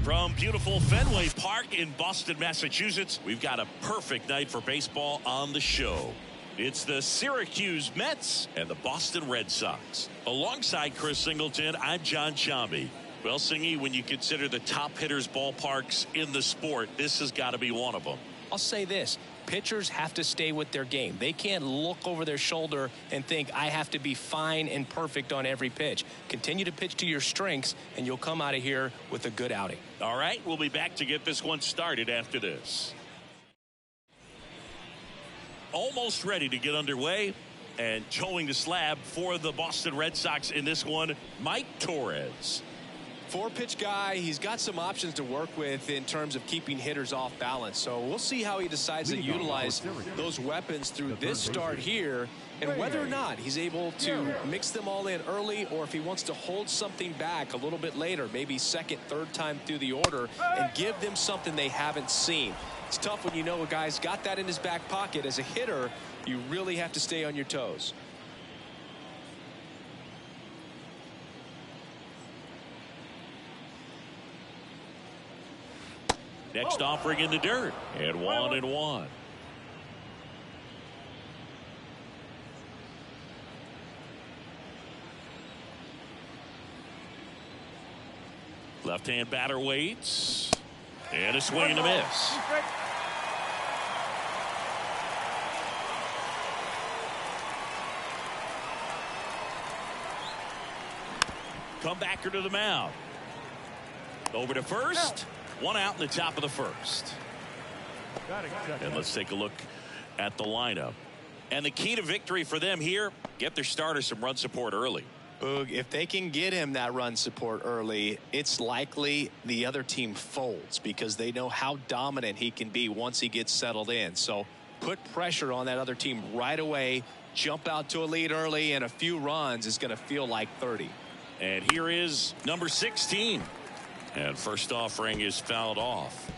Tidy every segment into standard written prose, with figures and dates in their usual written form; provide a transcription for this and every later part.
From beautiful Fenway Park in Boston, Massachusetts, we've got a perfect night for baseball on the show. It's the Syracuse Mets and the Boston Red Sox. Alongside Chris Singleton, I'm John Sciambi. Well, Singy, when you consider the top hitters ballparks in the sport, this has got to be one of them. I'll say this. Pitchers have to stay with their game. They can't look over their shoulder and think, I have to be fine and perfect on every pitch. Continue to pitch to your strengths, and you'll come out of here with a good outing. All right, we'll be back to get this one started after this. Almost ready to get underway, and towing the slab for the Boston Red Sox in this one, Mike Torrez. Four-pitch guy. He's got some options to work with in terms of keeping hitters off balance. So we'll see how he decides to utilize those weapons through this start here, and whether or not he's able to mix them all in early, or if he wants to hold something back a little bit later, maybe second, third time through the order, and give them something they haven't seen. It's tough when you know a guy's got that in his back pocket. As a hitter, you really have to stay on your toes. Next offering in the dirt, and 1-1. Left-hand batter waits, and a swing and a miss. Comebacker to the mound. Over to first. One out in the top of the first. And let's take a look at the lineup. And the key to victory for them here, get their starter some run support early. Boog, if they can get him that run support early, it's likely the other team folds because they know how dominant he can be once he gets settled in. So put pressure on that other team right away. Jump out to a lead early, and a few runs is going to feel like 30. And here is number 16. And first offering is fouled off.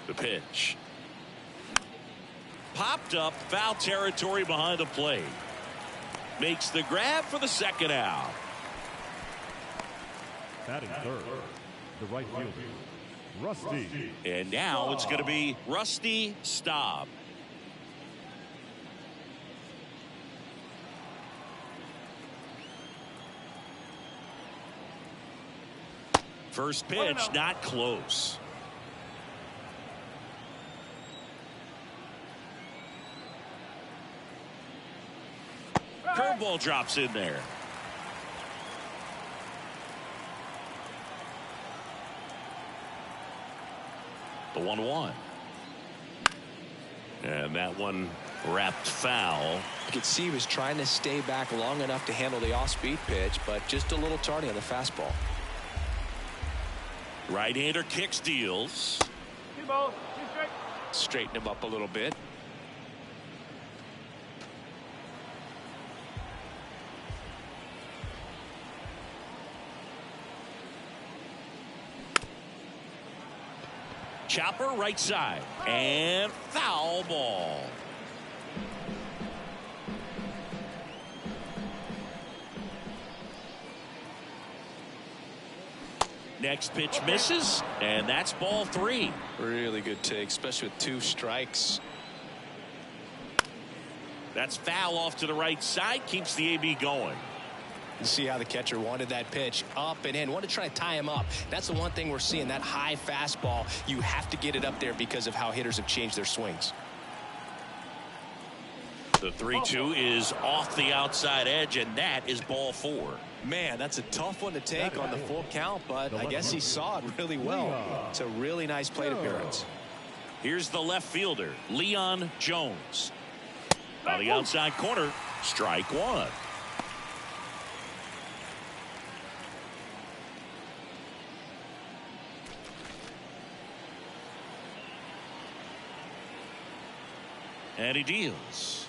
The pitch. Popped up, foul territory behind the plate. Makes the grab for the second out. Batting third, the right fielder, Rusty. And now it's going to be Rusty Staub. First pitch, not close. Curveball drops in there. The 1-1. And that one wrapped foul. You could see he was trying to stay back long enough to handle the off-speed pitch, but just a little tardy on the fastball. Right-hander kicks, deals. Straighten him up a little bit. Chopper right side, and foul ball. Next pitch misses, and that's ball 3. Really good take, especially with 2 strikes. That's foul off to the right side, keeps the AB going. You see how the catcher wanted that pitch up and in, wanted to try to tie him up. That's the one thing we're seeing, that high fastball. You have to get it up there because of how hitters have changed their swings. The 3-2 is off the outside edge, and that is ball 4. Man, that's a tough one to take on the full count, but I guess he saw it really well. It's a really nice plate appearance. Here's the left fielder, Leon Jones. On the outside corner, strike 1. And he deals.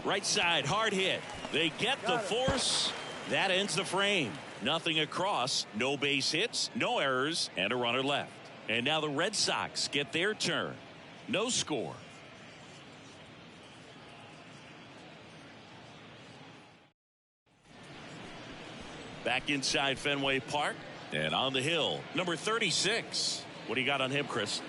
Right side, hard hit. They get the force. That ends the frame. Nothing across, no base hits, no errors, and a runner left. And now the Red Sox get their turn. No score. Back inside Fenway Park and on the hill, number 36. What do you got on him, Chris?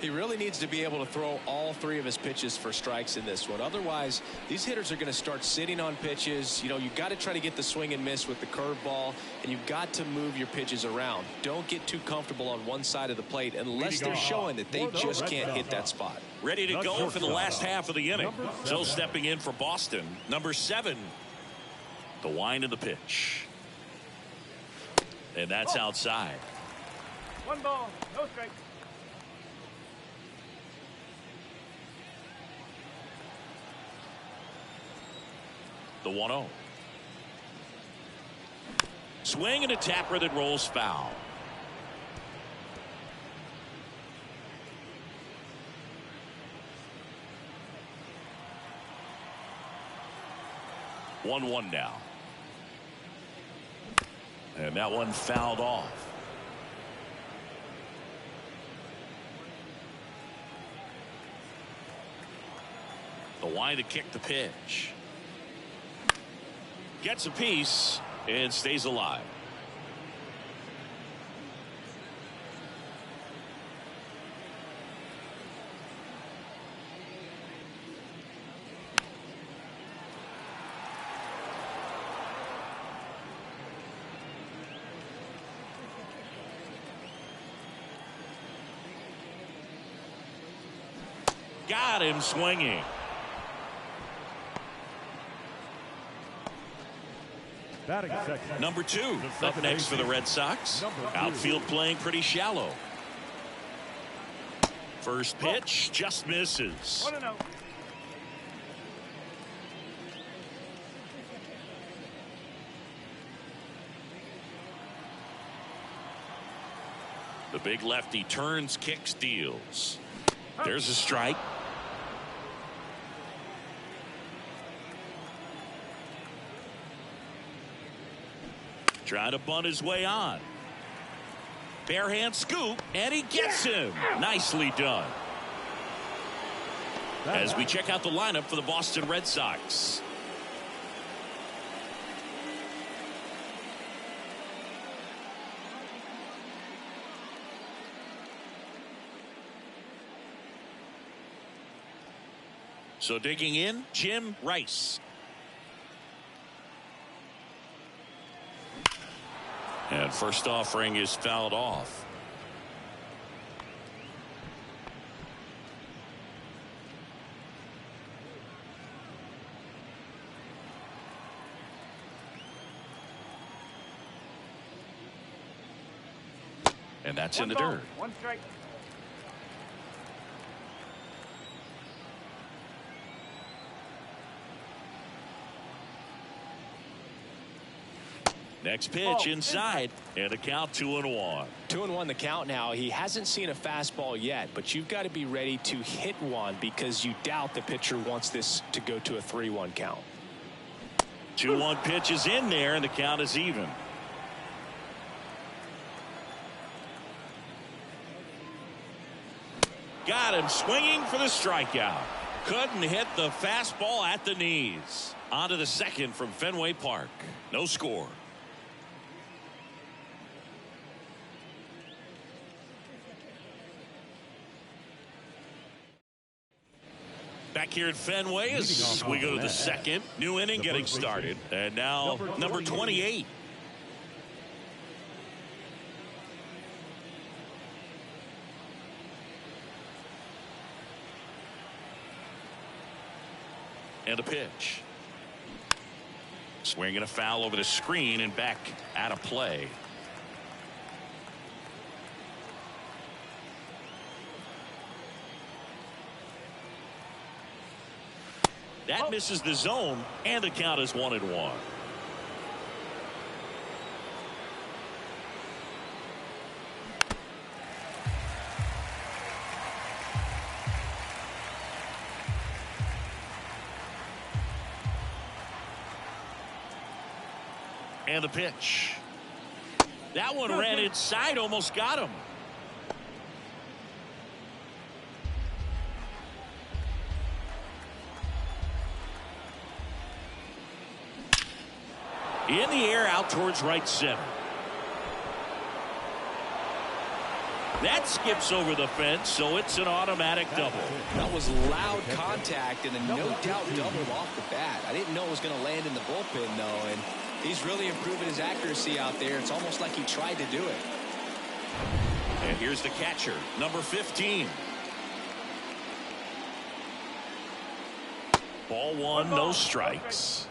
He really needs to be able to throw all three of his pitches for strikes in this one. Otherwise, these hitters are going to start sitting on pitches. You know, you've got to try to get the swing and miss with the curveball, and you've got to move your pitches around. Don't get too comfortable on one side of the plate unless they're showing that they just can't hit that spot. Ready to go for the last half of the inning. So stepping in for Boston, number 7. The wind of the pitch. And that's outside. 1 ball, no strike. The 1-0. Swing and a tapper that rolls foul. One now. And that one fouled off. The wind to kick the pitch. Gets a piece and stays alive. Got him swinging. Batting second. Number 2 up next for the Red Sox. Outfield playing pretty shallow. First pitch just misses. 1-0. The big lefty turns, kicks, deals. There's a strike. Trying to bunt his way on. Bare hand scoop, and he gets him. Nicely done. As we check out the lineup for the Boston Red Sox. So digging in, Jim Rice. And first offering is fouled off. And that's in the dirt. 1 strike. Next pitch inside, and a count 2-1. 2-1 the count now. He hasn't seen a fastball yet, but you've got to be ready to hit one because you doubt the pitcher wants this to go to a 3-1 count. 2-1 pitch is in there, and the count is even. Got him swinging for the strikeout. Couldn't hit the fastball at the knees. On to the second from Fenway Park. No score. Back here at Fenway as we go to the second. New inning getting started. And now number 28. And a pitch. Swinging a foul over the screen and back out of play. That misses the zone, and the count is 1-1. And the pitch. That one ran inside, almost got him. In the air out towards right center. That skips over the fence, so it's an automatic double. That was loud contact and a no-doubt double off the bat. I didn't know it was going to land in the bullpen, though, and he's really improving his accuracy out there. It's almost like he tried to do it. And here's the catcher, number 15. Ball one, no strikes.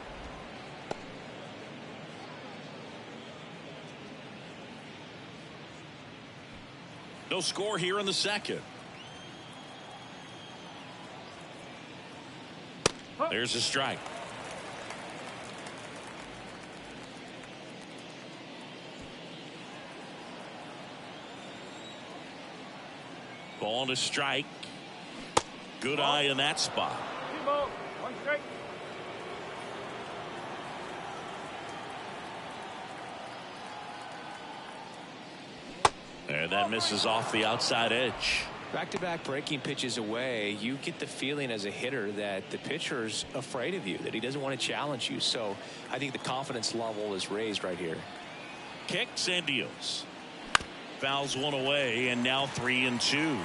No score here in the second. There's a strike. Ball on a strike. Good eye in that spot. And that misses off the outside edge. Back-to-back breaking pitches away, you get the feeling as a hitter that the pitcher's afraid of you, that he doesn't want to challenge you. So I think the confidence level is raised right here. Kicks and deals. Fouls one away, and now 3-2.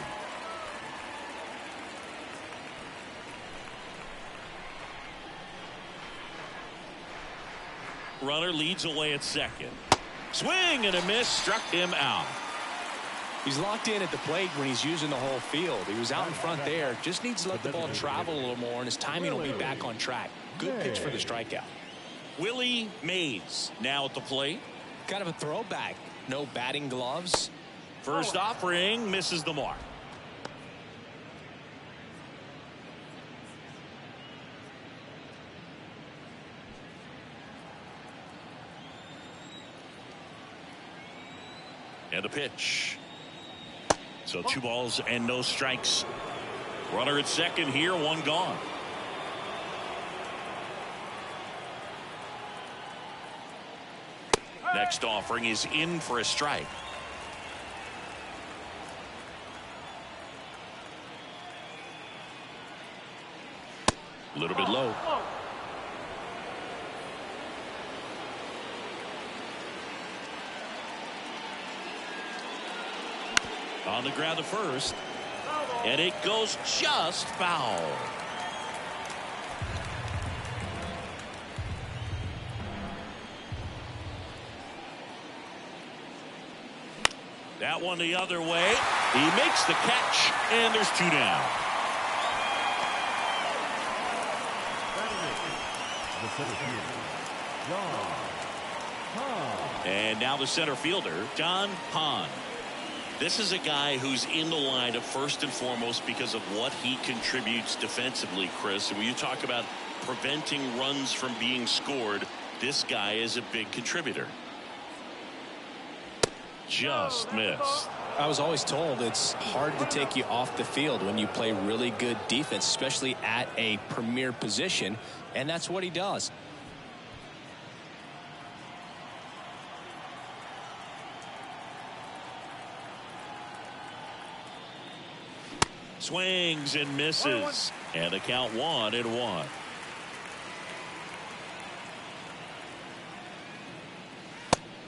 Runner leads away at second. Swing and a miss, struck him out. He's locked in at the plate when he's using the whole field. He was out in front there. Just needs to let the ball travel a little more, and his timing will be back on track. Good pitch for the strikeout. Willie Mays now at the plate. Kind of a throwback. No batting gloves. First offering misses the mark. And a pitch. So 2 balls and no strikes. Runner at second here, 1 gone. Next offering is in for a strike. A little bit low. On the ground to first. And it goes just foul. That one the other way. He makes the catch, and there's 2 down. And now the center fielder, John Hahn. This is a guy who's in the lineup first and foremost because of what he contributes defensively, Chris. And when you talk about preventing runs from being scored, this guy is a big contributor. Just missed. I was always told it's hard to take you off the field when you play really good defense, especially at a premier position, and that's what he does. Swings and misses. And the count 1-1.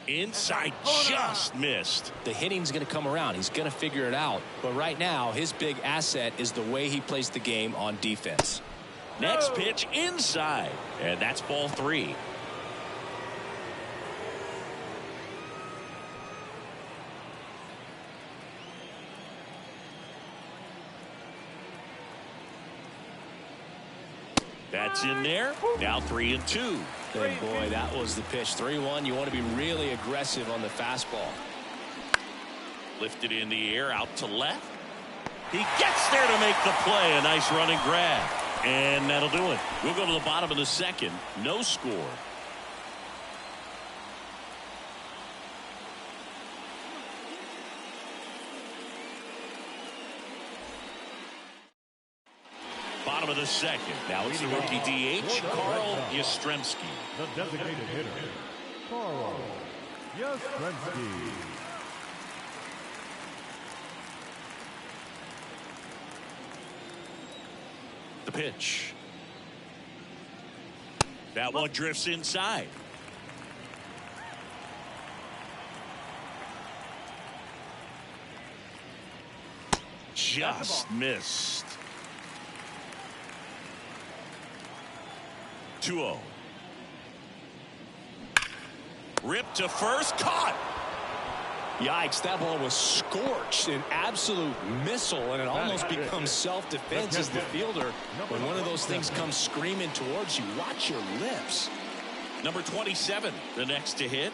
Inside, just missed. The hitting's going to come around. He's going to figure it out. But right now, his big asset is the way he plays the game on defense. Next pitch inside. And that's ball 3. That's in there. Now 3-2. And boy, that was the pitch. 3-1. You want to be really aggressive on the fastball. Lifted in the air out to left. He gets there to make the play. A nice running grab. And that'll do it. We'll go to the bottom of the second. No score. Bottom of the second. Now it's the rookie DH, Carl Yastrzemski. The designated hitter, Carl Yastrzemski. The pitch. That one drifts inside. Just missed. 2-0. Ripped to first, caught. Yikes, that ball was scorched, an absolute missile, and it almost becomes self-defense as the fielder. When one of those things comes screaming towards you, watch your lips. Number 27, the next to hit.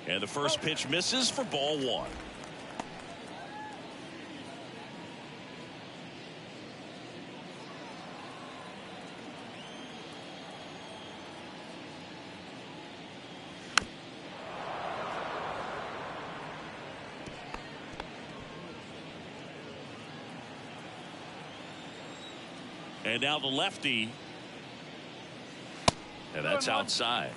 And the first pitch misses for ball 1. And now the lefty. And that's outside.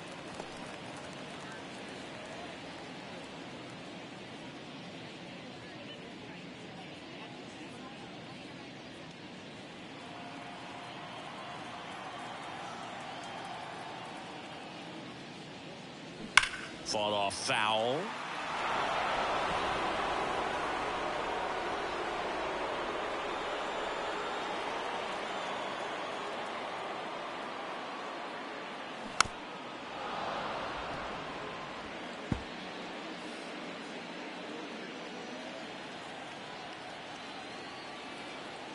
Fought off foul.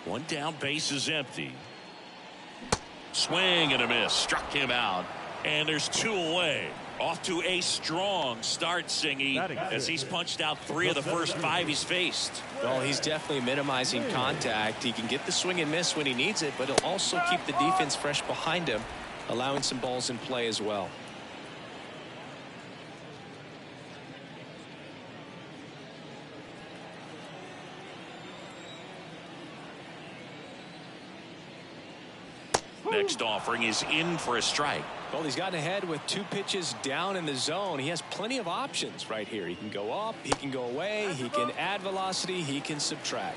One down, base is empty. Swing and a miss. Struck him out. And there's 2 away. Off to a strong start, Singy, as he's punched out 3 of the first 5 he's faced. Well, he's definitely minimizing contact. He can get the swing and miss when he needs it, but he'll also keep the defense fresh behind him, allowing some balls in play as well. Next offering is in for a strike. Well, he's gotten ahead with 2 pitches down in the zone. He has plenty of options right here. He can go up, he can go away, he can add velocity, he can subtract.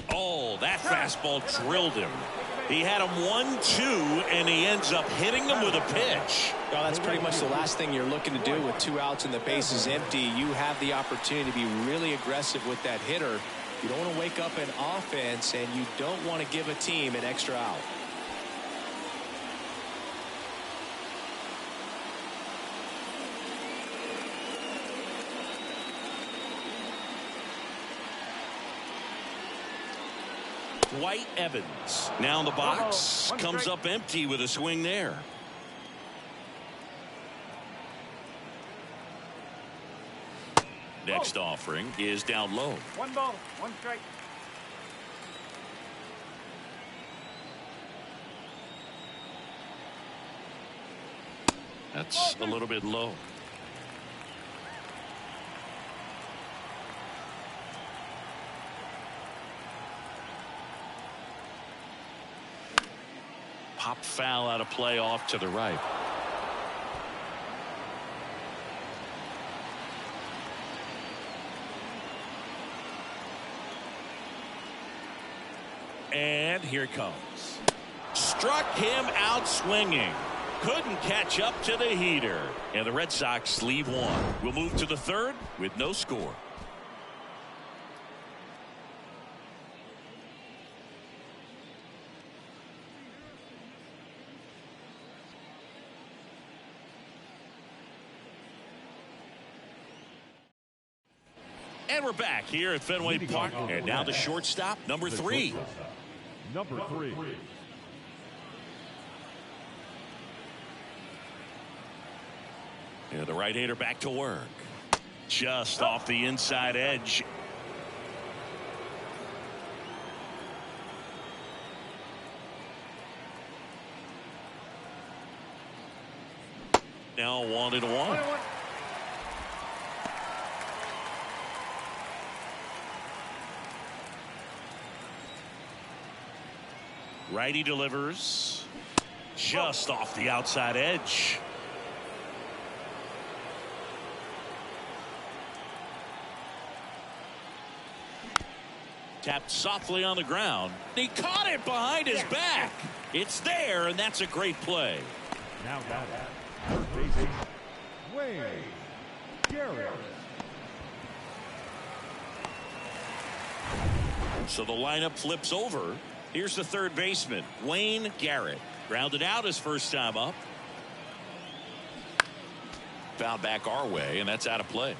Oh, that fastball drilled him. He had him 1-2, and he ends up hitting him with a pitch. Well, that's pretty much the last thing you're looking to do with 2 outs and the base is empty. You have the opportunity to be really aggressive with that hitter. You don't want to wake up an offense, and you don't want to give a team an extra out. Dwight Evans now in the box. Comes up empty with a swing there. Next offering is down low. 1 ball, 1 strike. That's a little bit low. Pop foul out of play off to the right. And here it comes. Struck him out swinging. Couldn't catch up to the heater. And the Red Sox leave 1. We'll move to the 3rd with no score. And we're back here at Fenway Park. And now the shortstop, number 3. Number 3. And the right-hander back to work. Just off the inside edge. Now 1-1. Righty delivers. Just off the outside edge. Tapped softly on the ground. He caught it behind his back. It's there, and that's a great play. Now batting, third baseman, Wayne Garrett. So the lineup flips over. Here's the third baseman, Wayne Garrett. Grounded out his first time up. Foul back our way, and that's out of play.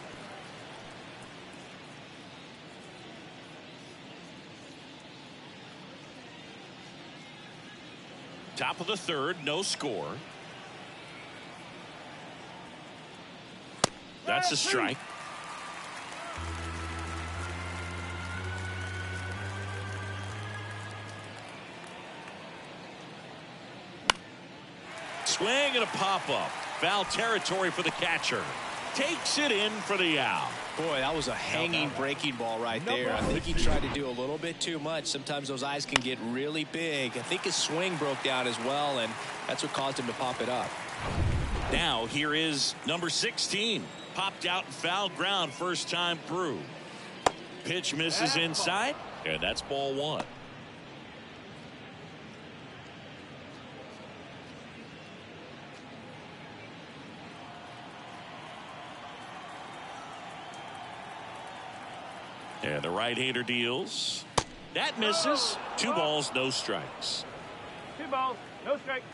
Top of the third, no score. That's a strike. Swing and a pop-up. Foul territory for the catcher. Takes it in for the out. Boy, that was a hanging breaking ball right there. I think he tried to do a little bit too much. Sometimes those eyes can get really big. I think his swing broke down as well, and that's what caused him to pop it up. Now here is number 16. Popped out and fouled ground first time through. Pitch misses inside, and that's ball one. And the right-hander deals. That misses. 2 balls, no strikes. 2 balls, no strikes.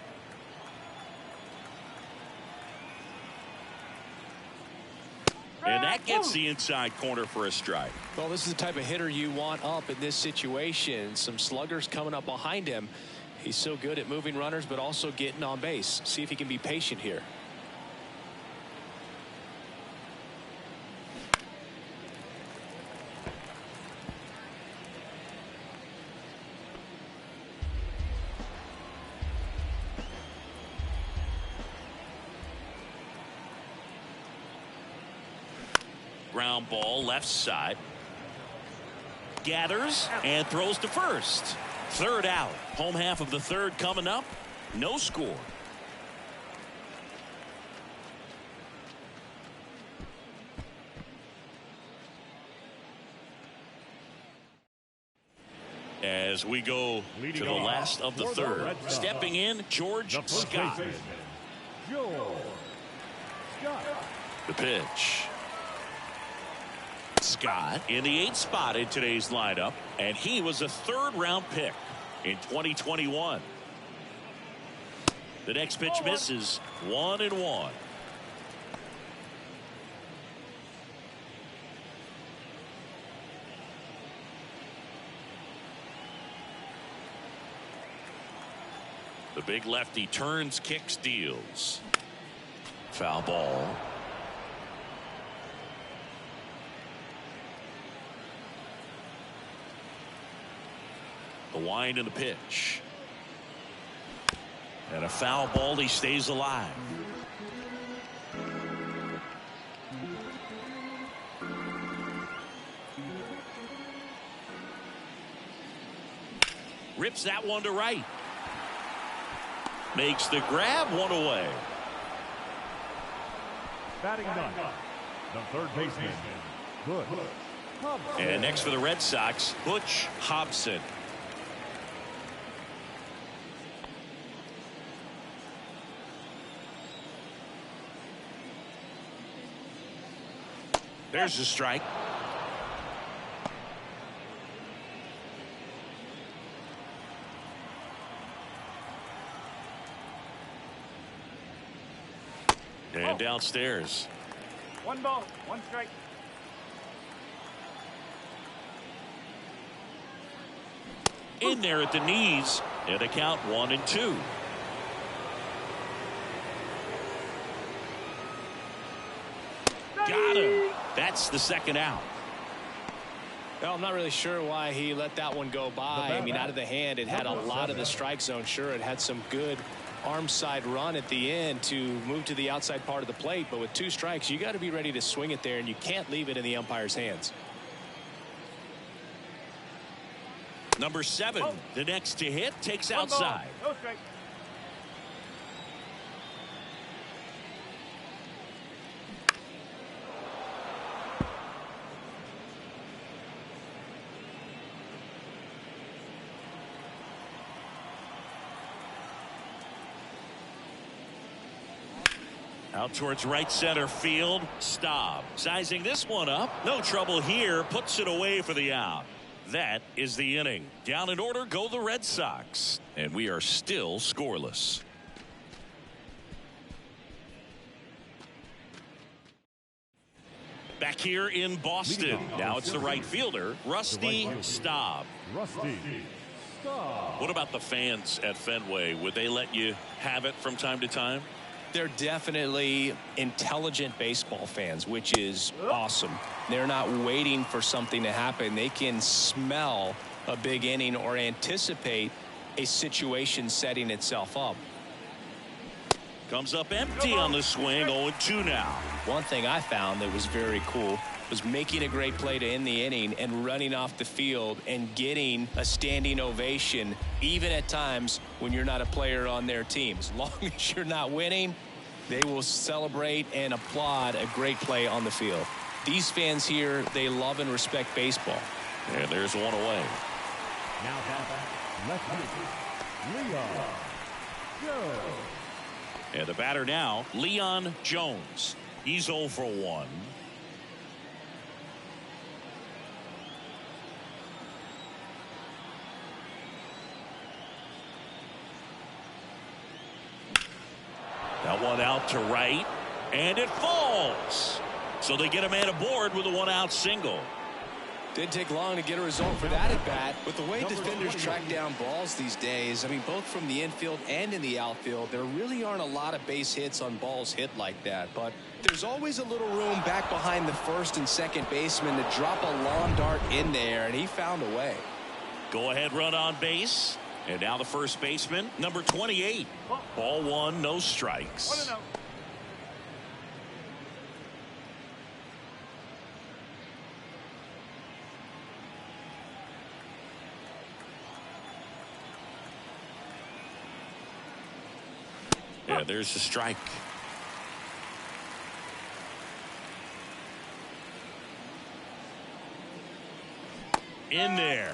And that gets the inside corner for a strike. Well, this is the type of hitter you want up in this situation. Some sluggers coming up behind him. He's so good at moving runners, but also getting on base. See if he can be patient here. Ground ball left side. Gathers and throws to first. Third out. Home half of the third coming up. No score. As we go to the last of the third. Stepping in, George Scott. George Scott. The pitch. Scott in the 8th spot in today's lineup, and he was a third-round pick in 2021. The next pitch misses. 1-1. The big lefty turns, kicks, deals. Foul ball. The wind and the pitch. And a foul ball. He stays alive. Rips that one to right. Makes the grab, one away. Batting ninth, the third baseman, Butch Hobson. And next for the Red Sox, Butch Hobson. There's a strike. And downstairs. 1 ball, 1 strike. In there at the knees, and a count 1-2. Got him. That's the second out. Well, I'm not really sure why he let that one go by. I mean, out of the hand, it had a lot of the strike zone. Sure, it had some good arm side run at the end to move to the outside part of the plate, but with 2 strikes, you got to be ready to swing it there, and you can't leave it in the umpire's hands. Number 7, the next to hit, takes 1 ball, outside. no strike. Out towards right center field. Staub sizing this one up. No trouble here. Puts it away for the out. That is the inning. Down in order go the Red Sox. And we are still scoreless. Back here in Boston. Now it's the right fielder, Rusty Staub. Rusty Staub. What about the fans at Fenway? Would they let you have it from time to time? They're definitely intelligent baseball fans, which is awesome. They're not waiting for something to happen. They can smell a big inning or anticipate a situation setting itself up. Comes up empty on the swing. 0-2 now. One thing I found that was very cool was making a great play to end the inning and running off the field and getting a standing ovation, even at times when you're not a player on their team. As long as you're not winning, they will celebrate and applaud a great play on the field. These fans here, they love and respect baseball. And there's one away. Now back, left field, Leon Jones. And the batter now, Leon Jones. He's 0 for 1. That one out to right, and it falls. So they get a man aboard with a 1-out single. Didn't take long to get a result for that at bat. With the way defenders track down balls these days, I mean, both from the infield and in the outfield, there really aren't a lot of base hits on balls hit like that. But there's always a little room back behind the first and second baseman to drop a long dart in there, and he found a way. Go ahead run on base. And now the first baseman, number 28. Ball 1, no strikes. 1-0. Yeah, there's the strike. In there.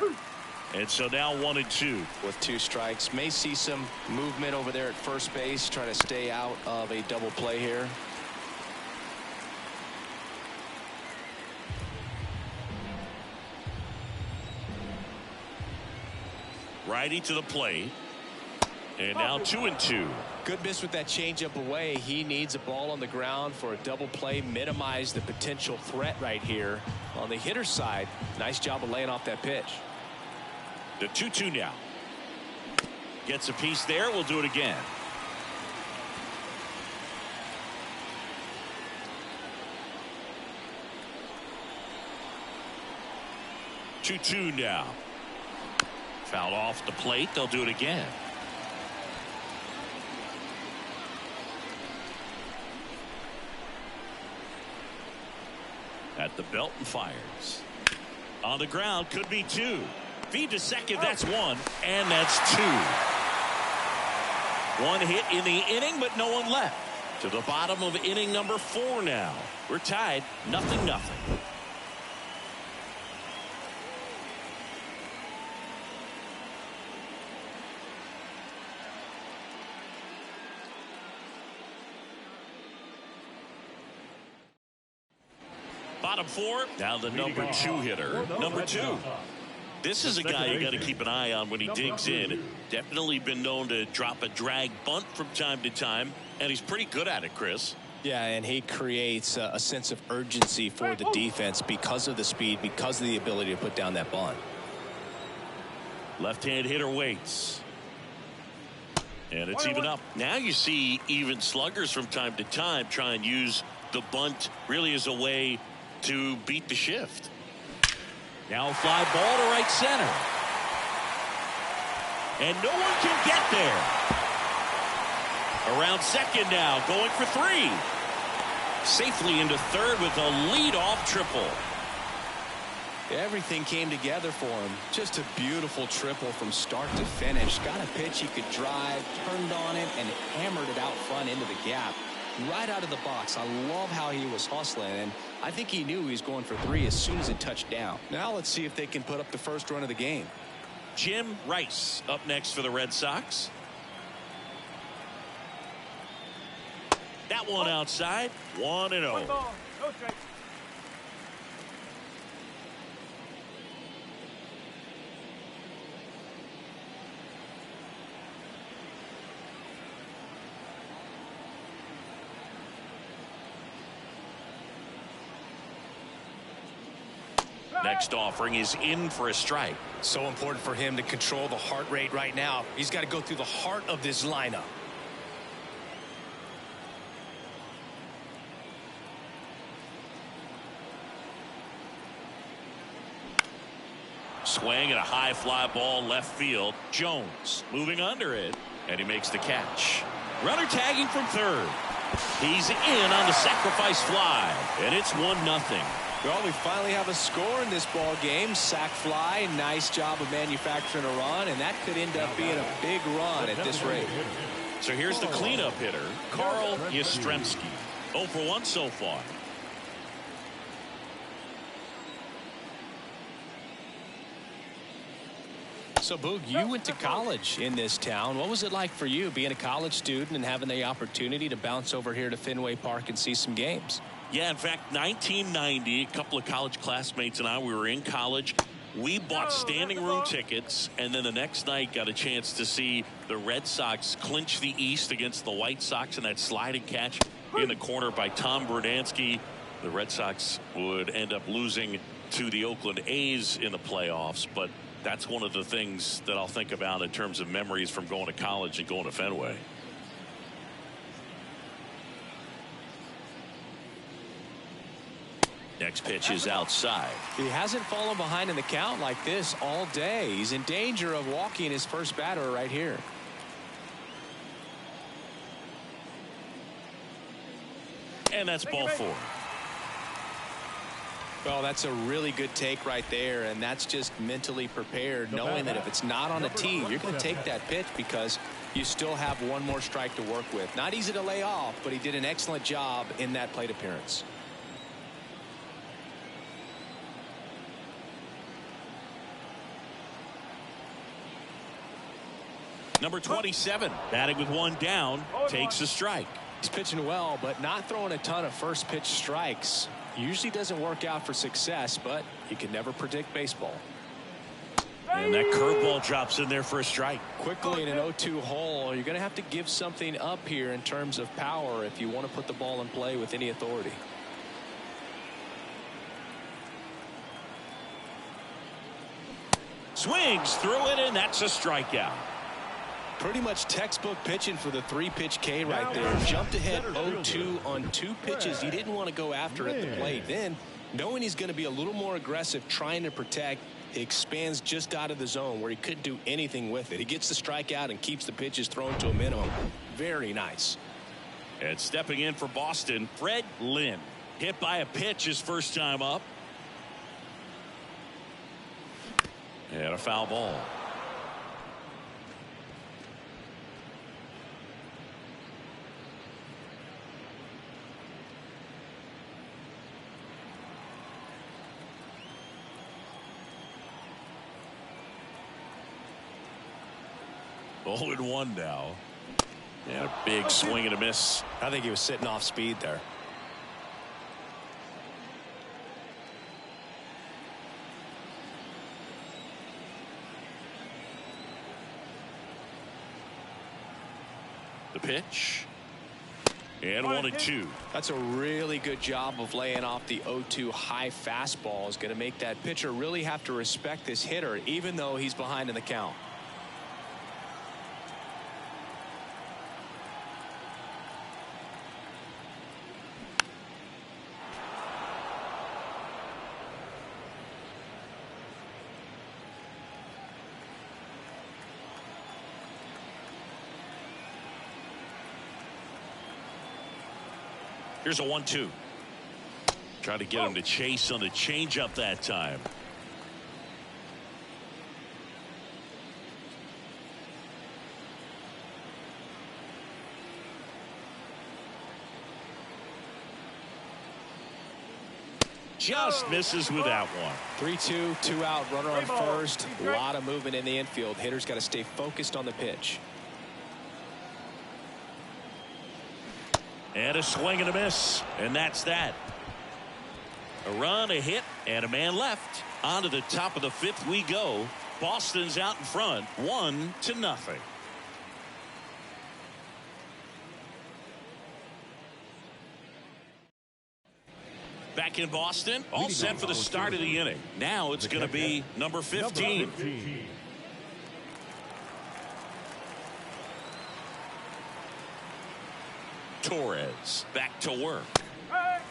And so now 1-2. With 2 strikes, may see some movement over there at first base, trying to stay out of a double play here. Righty to the plate. And now 2-2. Good miss with that changeup away. He needs a ball on the ground for a double play, minimize the potential threat right here. On the hitter's side, nice job of laying off that pitch. The 2-2 now. Gets a piece there. We'll do it again. Two-two now. Foul off the plate. They'll do it again. At the belt and fires. On the ground, could be 2. Feed to second, that's 1, and that's 2. 1 hit in the inning, but no one left. To the bottom of inning number 4 now. We're tied, 0-0. Bottom 4, now the number 2 hitter, number 2. This is a guy you got to keep an eye on when he digs in. Definitely been known to drop a drag bunt from time to time, and he's pretty good at it, Chris. Yeah, and he creates a sense of urgency for the defense because of the speed, because of the ability to put down that bunt. Left-hand hitter waits. And it's even up. Now you see even sluggers from time to time try and use the bunt really as a way to beat the shift. Now a fly ball to right center. And no one can get there. Around second now, going for 3. Safely into third with a leadoff triple. Everything came together for him. Just a beautiful triple from start to finish. Got a pitch he could drive, turned on it, and hammered it out front into the gap. Right out of the box. I love how he was hustling, and I think he knew he was going for 3 as soon as it touched down. Now let's see if they can put up the first run of the game. Jim Rice up next for the Red Sox. That one outside. 1-0. One ball, no strikes. Next offering is in for a strike. So important for him to control the heart rate right now. He's got to go through the heart of this lineup. Swing and a high fly ball left field. Jones moving under it, and he makes the catch. Runner tagging from third. He's in on the sacrifice fly, and it's 1-0. Well, we finally have a score in this ball game. Sac fly, nice job of manufacturing a run, and that could end up being a big run at this rate. So here's the cleanup hitter, Carl Yastrzemski. 0 for 1 so far. So, Boog, you went to college in this town. What was it like for you being a college student and having the opportunity to bounce over here to Fenway Park and see some games? Yeah, in fact, 1990, a couple of college classmates and I, we were in college. We bought standing room tickets, and then the next night got a chance to see the Red Sox clinch the East against the White Sox in that sliding catch in the corner by Tom Verdansky. The Red Sox would end up losing to the Oakland A's in the playoffs, but that's one of the things that I'll think about in terms of memories from going to college and going to Fenway. Next pitch is outside. He hasn't fallen behind in the count like this all day. He's in danger of walking his first batter right here. And that's ball 4. Well, that's a really good take right there, and that's just mentally prepared, knowing that if it's not on a tee, you're going to take that pitch because you still have one more strike to work with. Not easy to lay off, but he did an excellent job in that plate appearance. Number 27, batting with 1 down, takes a strike. He's pitching well, but not throwing a ton of first pitch strikes. Usually doesn't work out for success, but you can never predict baseball. And that curveball drops in there for a strike. Quickly in an 0-2 hole, you're going to have to give something up here in terms of power if you want to put the ball in play with any authority. Swings through it, and that's a strikeout. Pretty much textbook pitching for the 3-pitch K right there. Jumped ahead 0-2 on 2 pitches. He didn't want to go after at the plate. Then, knowing he's going to be a little more aggressive, trying to protect, he expands just out of the zone where he couldn't do anything with it. He gets the strikeout and keeps the pitches thrown to a minimum. Very nice. And stepping in for Boston, Fred Lynn. Hit by a pitch his first time up. And a foul ball. Oh, and 1 now. And a big swing and a miss. I think he was sitting off speed there. The pitch. And 1-2. That's a really good job of laying off the 0-2 high fastball. Is going to make that pitcher really have to respect this hitter, even though he's behind in the count. Here's a 1-2. Trying to get him to chase on the changeup that time. Just misses with that one. 3-2, 2 out, runner on first. A lot of movement in the infield. Hitter's got to stay focused on the pitch. And a swing and a miss. And that's that. A run, a hit, and a man left. On to the top of the fifth we go. Boston's out in front, 1-0. Back in Boston, all set for the start of the inning. Now it's going to be number 15. Torres back to work.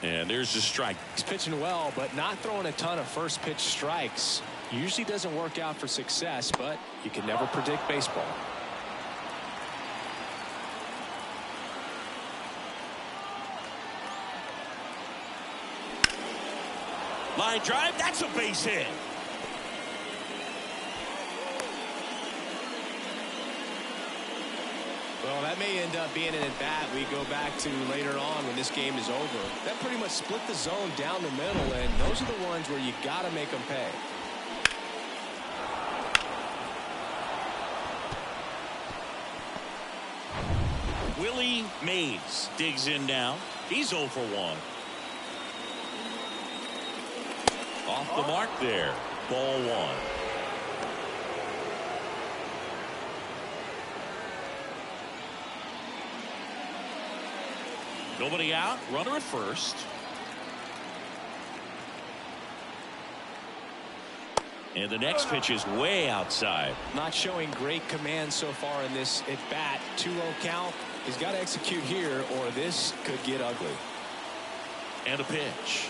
And there's a strike. He's pitching well, but not throwing a ton of first pitch strikes. Usually doesn't work out for success, but you can never predict baseball. Line drive, that's a base hit. Well, that may end up being an at-bat we go back to later on when this game is over. That pretty much split the zone down the middle, and those are the ones where you got to make them pay. Willie Mays digs in now. He's 0 for 1. Off the mark there. Ball 1. Nobody out. Runner at first. And the next pitch is way outside. Not showing great command so far in this at bat. 2-0 count. He's got to execute here or this could get ugly. And a pitch.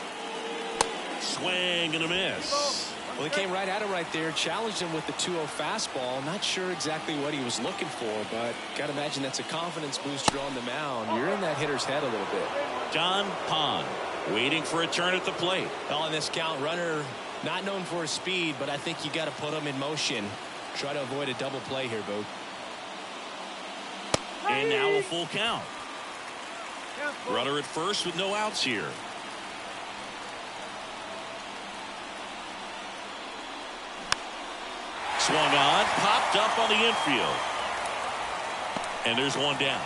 Swing and a miss. Well, he came right at him right there, challenged him with the 2-0 fastball. Not sure exactly what he was looking for, but got to imagine that's a confidence booster on the mound. You're in that hitter's head a little bit. Don Hahn waiting for a turn at the plate. On this count, runner not known for his speed, but I think you got to put him in motion. Try to avoid a double play here, Boog. And now a full count. Runner at first with no outs here. Swung on, popped up on the infield. And there's one down.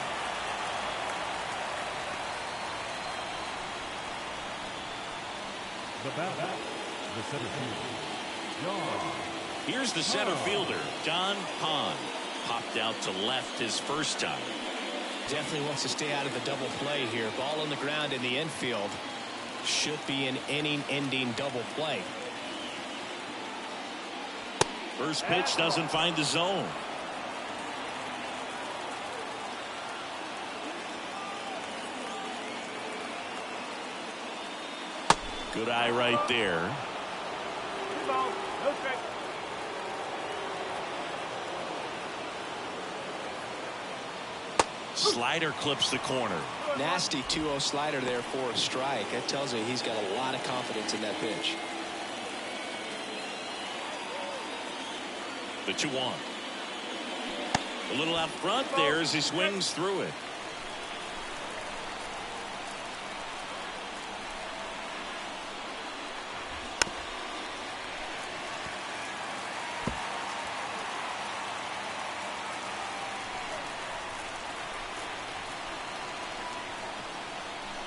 The batter, the center fielder, John. Here's the center fielder, Don Hahn. Popped out to left his first time. Definitely wants to stay out of the double play here. Ball on the ground in the infield. Should be an inning-ending double play. First pitch doesn't find the zone. Good eye right there. 2 balls, no strikes. Slider clips the corner. Nasty 2-0 slider there for a strike. That tells you he's got a lot of confidence in that pitch. The 2-1. A little out front there as he swings through it.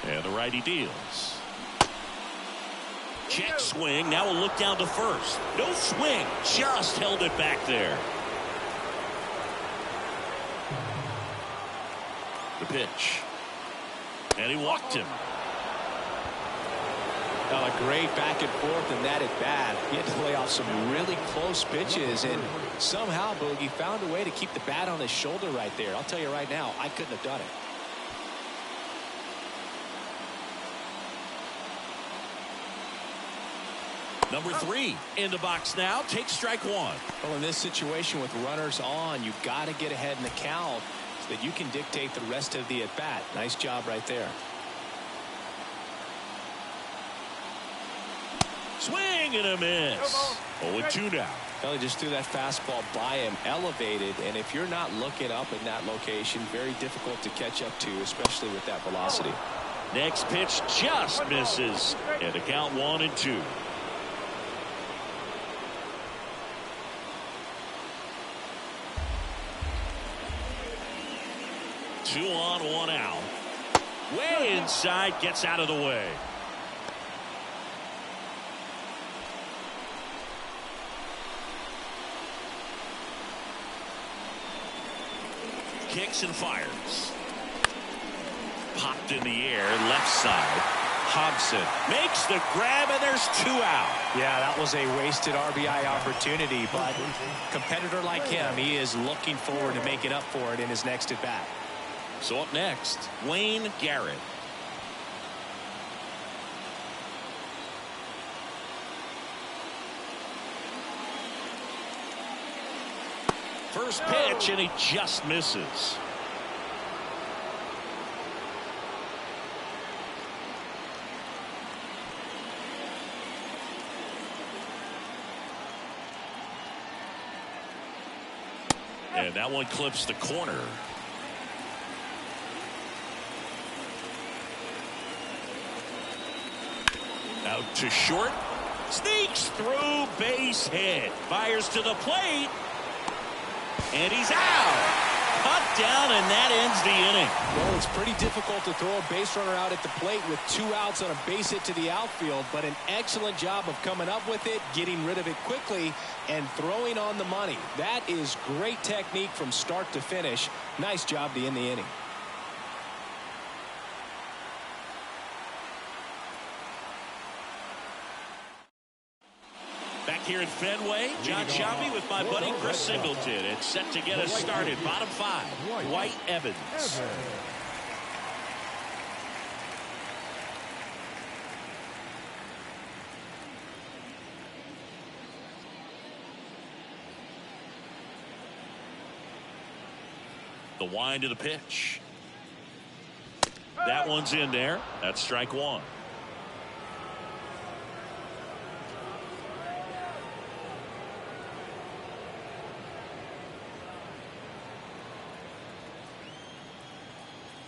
And the righty deals. Check swing. Now a look down to first. No swing. Just held it back there. The pitch. And he walked him. A great back and forth in that at bat. He had to lay off some really close pitches, and somehow Boogie found a way to keep the bat on his shoulder right there. I'll tell you right now, I couldn't have done it. Number 3 in the box now. Takes strike 1. Well, in this situation with runners on, you've got to get ahead in the count so that you can dictate the rest of the at bat. Nice job right there. Swing and a miss. 0-2 now. Well, he just threw that fastball by him, elevated, and if you're not looking up in that location, very difficult to catch up to, especially with that velocity. Next pitch just misses. And the count 1-2. 2 on, 1 out. Way inside, gets out of the way. Kicks and fires. Popped in the air, left side. Hobson makes the grab, and there's 2 out. Yeah, that was a wasted RBI opportunity, but competitor like him, he is looking forward to making up for it in his next at bat. So up next, Wayne Garrett. First pitch, and he just misses. And that one clips the corner. Out to short. Sneaks through, base hit. Fires to the plate. And he's out. Cut down, and that ends the inning. Well, it's pretty difficult to throw a base runner out at the plate with 2 outs on a base hit to the outfield, but an excellent job of coming up with it, getting rid of it quickly, and throwing on the money. That is great technique from start to finish. Nice job to end the inning. Back here at Fenway, John Sciambi with my buddy Chris Singleton. It's set to get us started. Bottom 5, White Evans. The wind of the pitch. That one's in there. That's strike 1.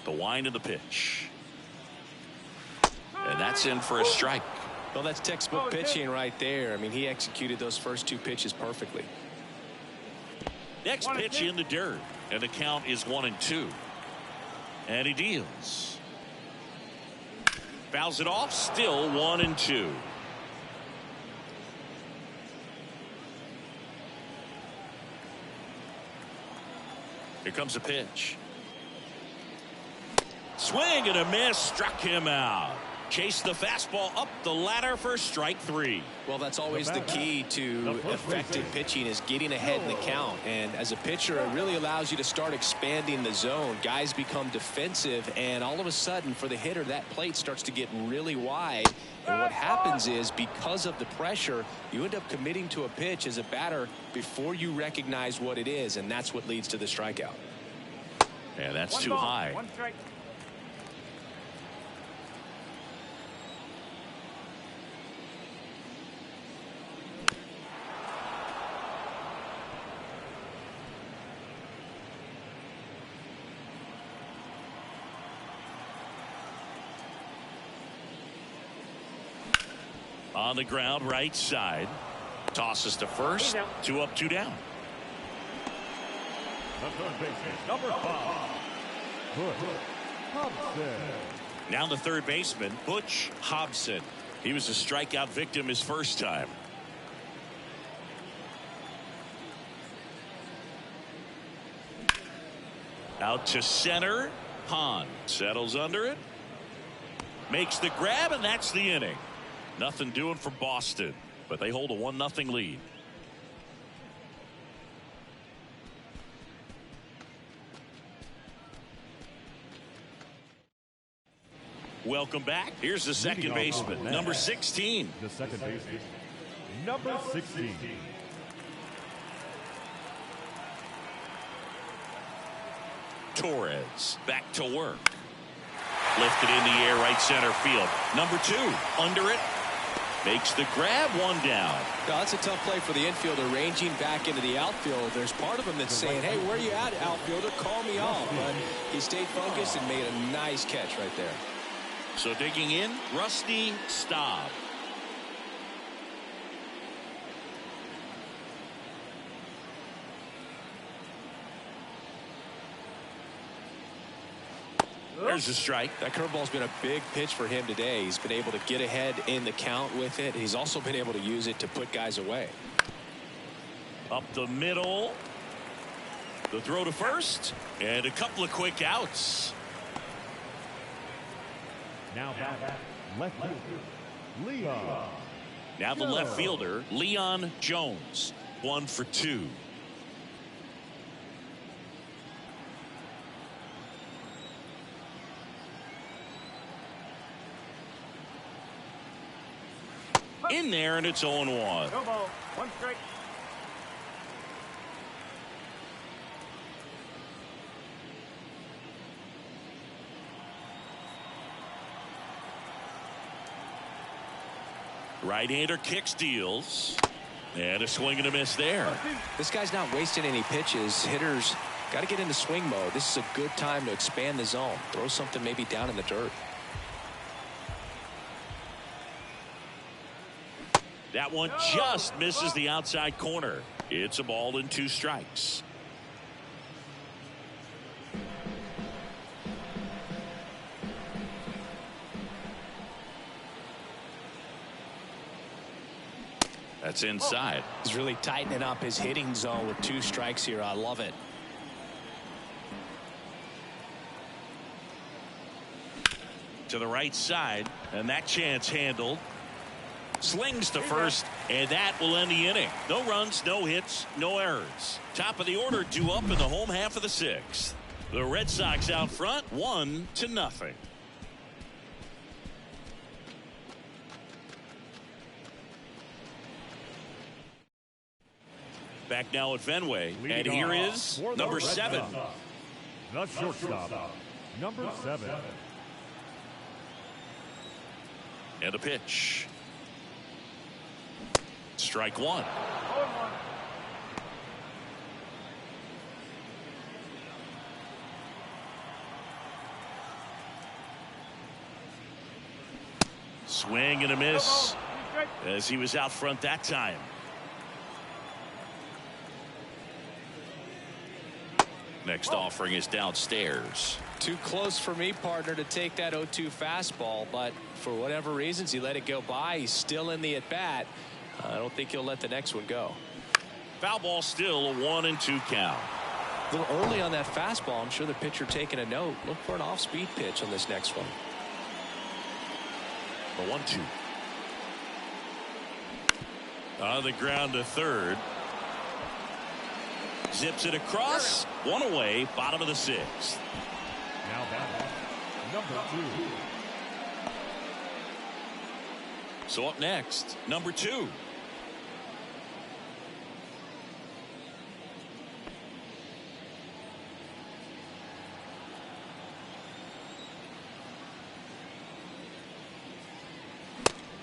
The wind of the pitch. And that's in for a strike. Well, that's textbook pitching right there. I mean, he executed those first 2 pitches perfectly. Next pitch in the dirt. And the count is 1-2. And he deals. Fouls it off. Still 1-2. Here comes a pitch. Swing and a miss, struck him out. Chased the fastball up the ladder for strike 3. Well, that's always the key to effective pitching, is getting ahead in the count. And as a pitcher, it really allows you to start expanding the zone. Guys become defensive, and all of a sudden, for the hitter, that plate starts to get really wide. And what happens is, because of the pressure, you end up committing to a pitch as a batter before you recognize what it is, and that's what leads to the strikeout. And that's too high. 1 strike. On the ground, right side. Tosses to first. 2 up, 2 down. The third baseman, number 5, Butch Hobson. Now the third baseman, Butch Hobson. He was a strikeout victim his first time. Out to center. Hahn settles under it. Makes the grab, and that's the inning. Nothing doing for Boston, but they hold a 1-0 lead. Welcome back. Here's the second baseman, number 16. The second baseman, number 16. Torres back to work. Lifted in the air, right center field. Number 2 under it. Makes the grab, 1 down. No, that's a tough play for the infielder, ranging back into the outfield. There's part of him that's saying, hey, where you at, outfielder? Call me off. But he stayed focused and made a nice catch right there. So digging in, Rusty Staub. There's a strike. That curveball's been a big pitch for him today. He's been able to get ahead in the count with it. He's also been able to use it to put guys away. Up the middle. The throw to first. And a couple of quick outs. Now back, left fielder, Leon. Now the left fielder, Leon Jones. 1 for 2. In there, and it's 0-1. No ball. 1 strike. Right-hander kicks, deals. And a swing and a miss there. This guy's not wasting any pitches. Hitters got to get into swing mode. This is a good time to expand the zone. Throw something maybe down in the dirt. That one just misses the outside corner. It's a ball and 2 strikes. That's inside. He's really tightening up his hitting zone with 2 strikes here. I love it. To the right side, and that chance handled. Slings to first, and that will end the inning. No runs, no hits, no errors. Top of the order, 2 up in the home half of the 6th. The Red Sox out front, 1-0. Back now at Fenway, and here is number 7. The shortstop, number 7. And a pitch. Strike 1. 0-1. Swing and a miss as he was out front that time. Next offering is downstairs. Too close for me, partner, to take that 0-2 fastball, but for whatever reasons he let it go by. He's still in the at-bat. I don't think he'll let the next one go. Foul ball, still a 1-2 count. A little early on that fastball. I'm sure the pitcher taking a note. Look for an off-speed pitch on this next one. The 1-2. On the ground to third. Zips it across. 1 away. Bottom of the 6th. Now back, number 2. So up next, number 2.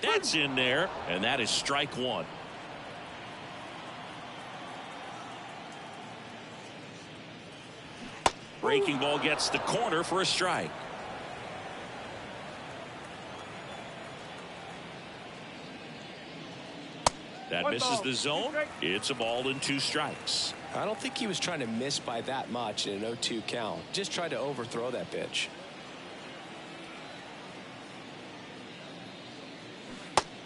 That's in there, and that is strike 1. Breaking ball gets the corner for a strike. That misses the zone. It's a ball and 2 strikes. I don't think he was trying to miss by that much in an 0-2 count. Just tried to overthrow that pitch.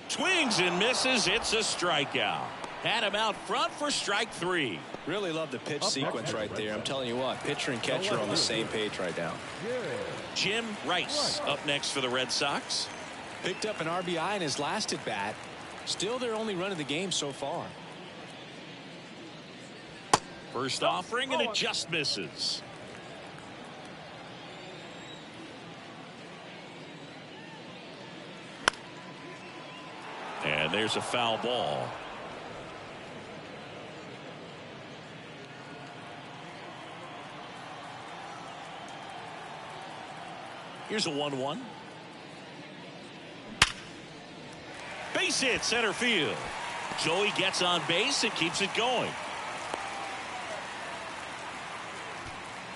Swings and misses. It's a strikeout. Had him out front for strike 3. Really love the pitch sequence right there. I'm telling you what, pitcher and catcher are on the same page right now. Jim Rice up next for the Red Sox. Picked up an RBI in his last at bat. Still their only run of the game so far. First offering, and it just misses. And there's a foul ball. Here's a 1-1. Base hit center field. Joey gets on base and keeps it going.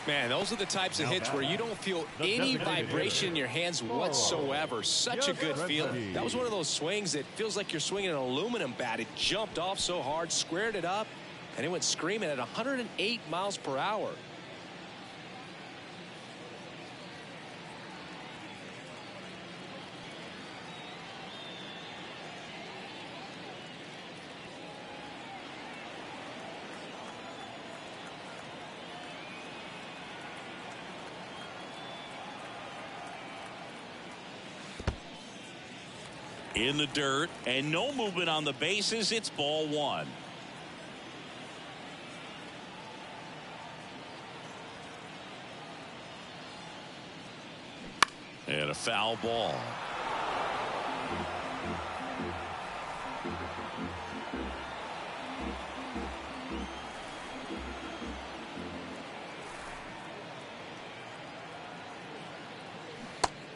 Man, those are the types of hits where you don't feel any vibration in your hands whatsoever. Such a good feeling. That was one of those swings that feels like you're swinging an aluminum bat. It jumped off so hard, squared it up, and it went screaming at 108 miles per hour. in the dirt and no movement on the bases. It's ball one. And a foul ball.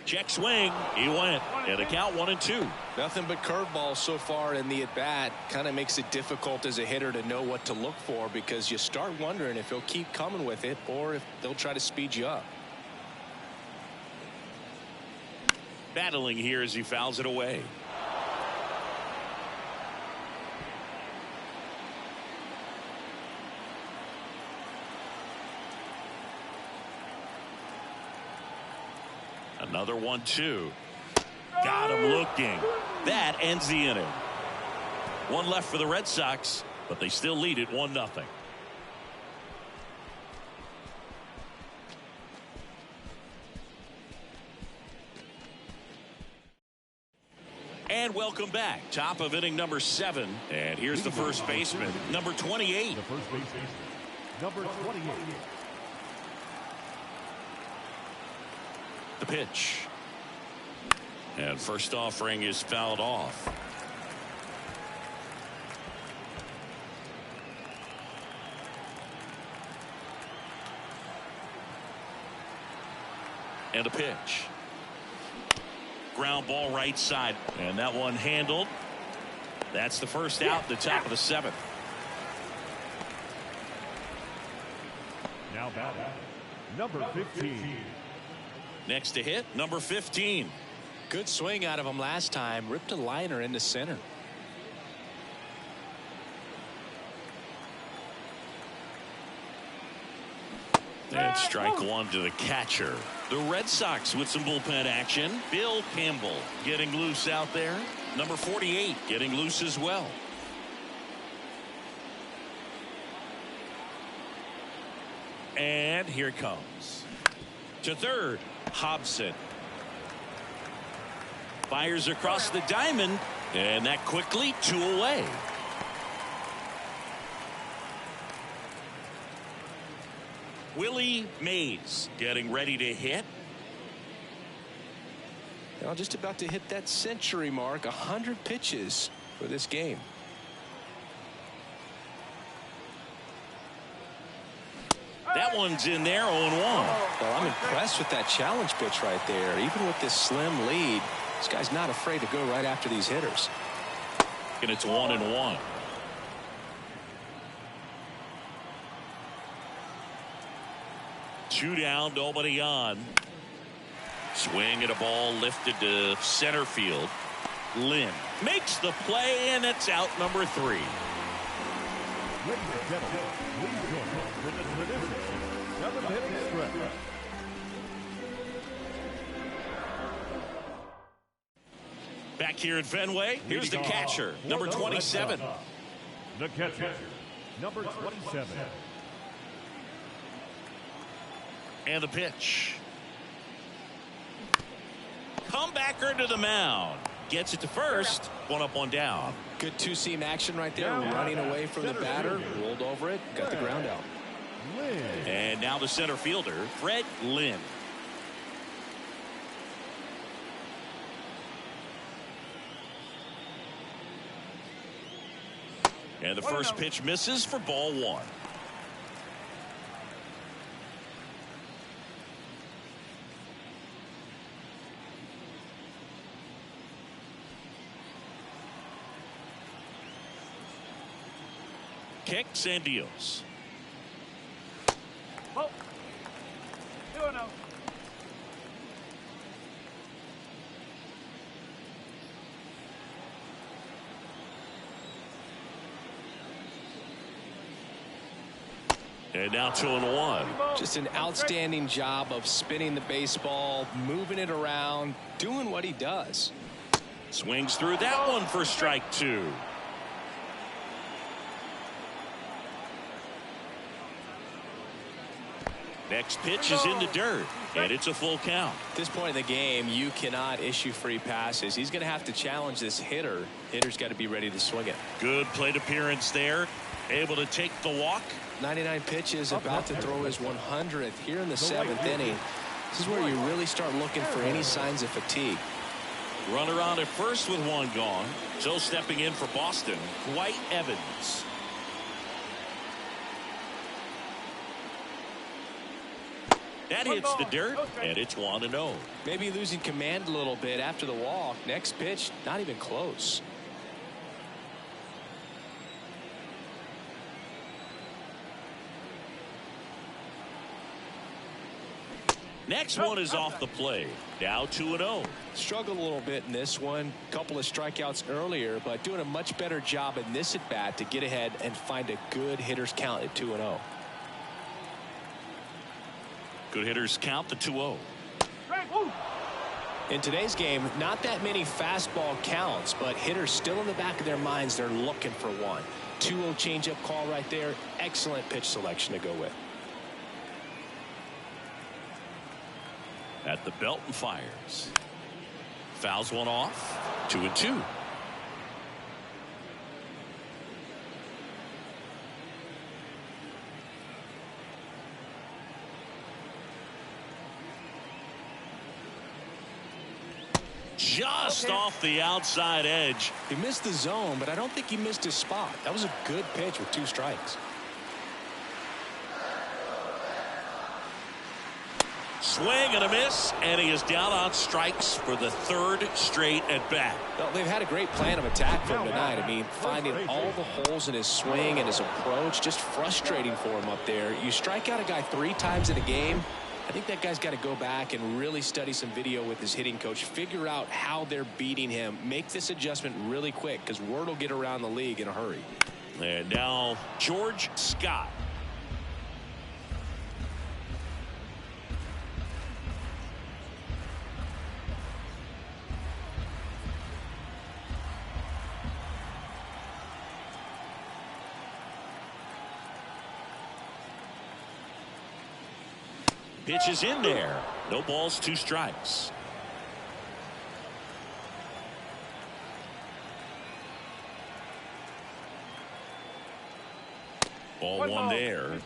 Check swing. He went. And the count 1-2. Nothing but curveballs so far in the at-bat. Kind of makes it difficult as a hitter to know what to look for, because you start wondering if he'll keep coming with it or if they'll try to speed you up. Battling here as he fouls it away. Another 1-2. Got him looking. That ends the inning. One left for the Red Sox, but they still lead it 1-0. And welcome back. Top of inning number 7. And here's the first baseman, number 28. The first baseman, number 28. The pitch. And first offering is fouled off. And a pitch. Ground ball right side. And that one handled. That's the first out, the top of the 7th. Now batting, number 15. Next to hit, number 15. Good swing out of him last time. Ripped a liner into center. And strike one to the catcher. The Red Sox with some bullpen action. Bill Campbell getting loose out there. Number 48 getting loose as well. And here it comes. To third, Hobson. Fires across the diamond. And that quickly 2 away. Willie Mays getting ready to hit. Now just about to hit that century mark. 100 pitches for this game. That one's in there, 0-1. Well, I'm impressed with that challenge pitch right there. Even with this slim lead, this guy's not afraid to go right after these hitters. And it's 1-1. Two down, nobody on. Swing at a ball lifted to center field. Lynn makes the play, and it's out, number 3. Ladies and gentlemen, please join us for the tradition 7-inning stretch. Back here at Fenway, here's the catcher, number 27. The catcher, number 27. And the pitch. Comebacker to the mound. Gets it to first. One up, one down. Good two-seam action right there. Running away from the batter. Rolled over it. Got the ground out. And now the center fielder, Fred Lynn. And the first pitch misses for ball 1. Kicks and deals. Oh. 2-0. And now 2-1. Just an outstanding job of spinning the baseball, moving it around, doing what he does. Swings through that one for strike 2. Next pitch is in the dirt, and it's a full count. At this point in the game, you cannot issue free passes. He's going to have to challenge this hitter. Hitter's got to be ready to swing it. Good plate appearance there. Able to take the walk. 99 pitches, about to throw his 100th here in the 7th inning. This is where you really start looking for any signs of fatigue. Runner on at first with one gone. So stepping in for Boston, Dwight Evans. That hits the dirt, and it's 1-0. Maybe losing command a little bit after the walk. Next pitch, not even close. Next one is off the plate. Now 2-0. Struggled a little bit in this one. Couple of strikeouts earlier, but doing a much better job in this at bat to get ahead and find a good hitter's count at 2-0. Good hitters count the 2-0. In today's game, not that many fastball counts, but hitters still in the back of their minds, they're looking for one. 2-0 changeup call right there. Excellent pitch selection to go with. At the belt and fires. Fouls one off. 2-2. Just off the outside edge. He missed the zone, but I don't think he missed his spot. That was a good pitch with 2 strikes. Swing and a miss, and he is down on strikes for the 3rd straight at bat. Well, they've had a great plan of attack for him tonight. I mean, finding all the holes in his swing and his approach, just frustrating for him up there. You strike out a guy 3 times in a game, I think that guy's got to go back and really study some video with his hitting coach, figure out how they're beating him, make this adjustment really quick, because word will get around the league in a hurry. And now George Scott. Pitch is in there. No balls, 2 strikes. Ball one there.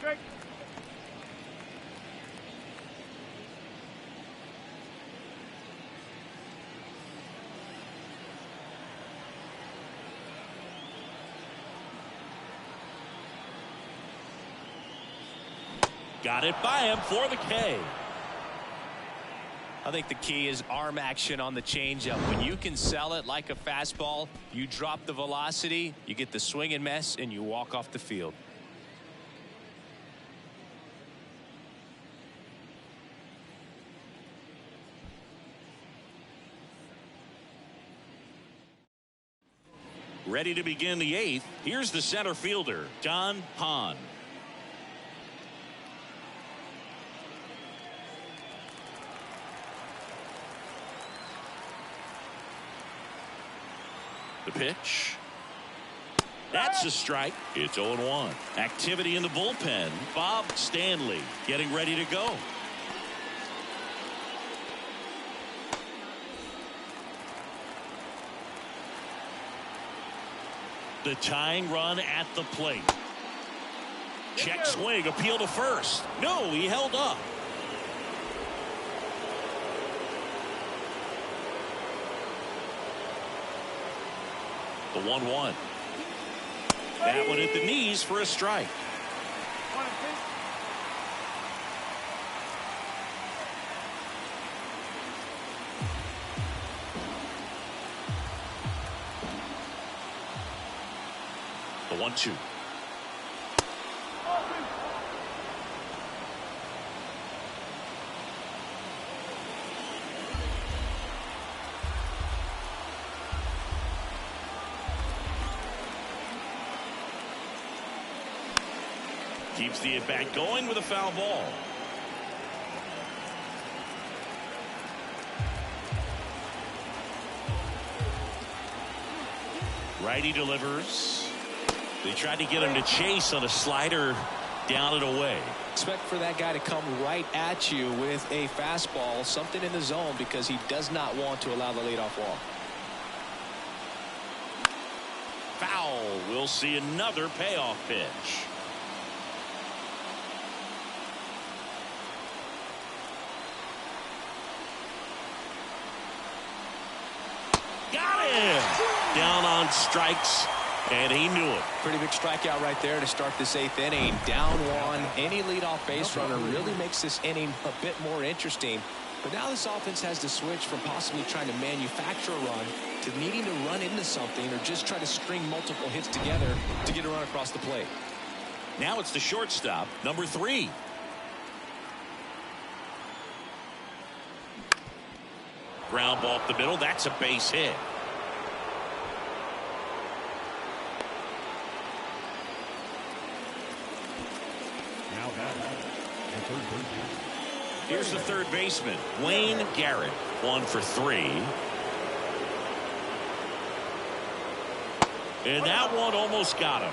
Got it by him for the K. I think the key is arm action on the changeup. When you can sell it like a fastball, you drop the velocity, you get the swing and miss, and you walk off the field. Ready to begin the 8th. Here's the center fielder, John Hahn. The pitch. That's a strike. It's 0-1. Activity in the bullpen. Bob Stanley getting ready to go. The tying run at the plate. Check swing. Appeal to first. No, he held up. The 1-1. That one at the knees for a strike. The 1-2. Keeps the at-bat going with a foul ball. Righty delivers. They tried to get him to chase on a slider down and away. Expect for that guy to come right at you with a fastball, something in the zone, because he does not want to allow the leadoff walk. Foul. We'll see another payoff pitch. Got him. Down on strikes, and he knew it. Pretty big strikeout right there to start this 8th inning. Down one. Any leadoff base runner really makes this inning a bit more interesting. But now this offense has to switch from possibly trying to manufacture a run to needing to run into something or just try to string multiple hits together to get a run across the plate. Now it's the shortstop, number 3. Ground ball up the middle. That's a base hit. Now the third baseman. Here's the third baseman, Wayne Garrett, 1 for 3. And that one almost got him.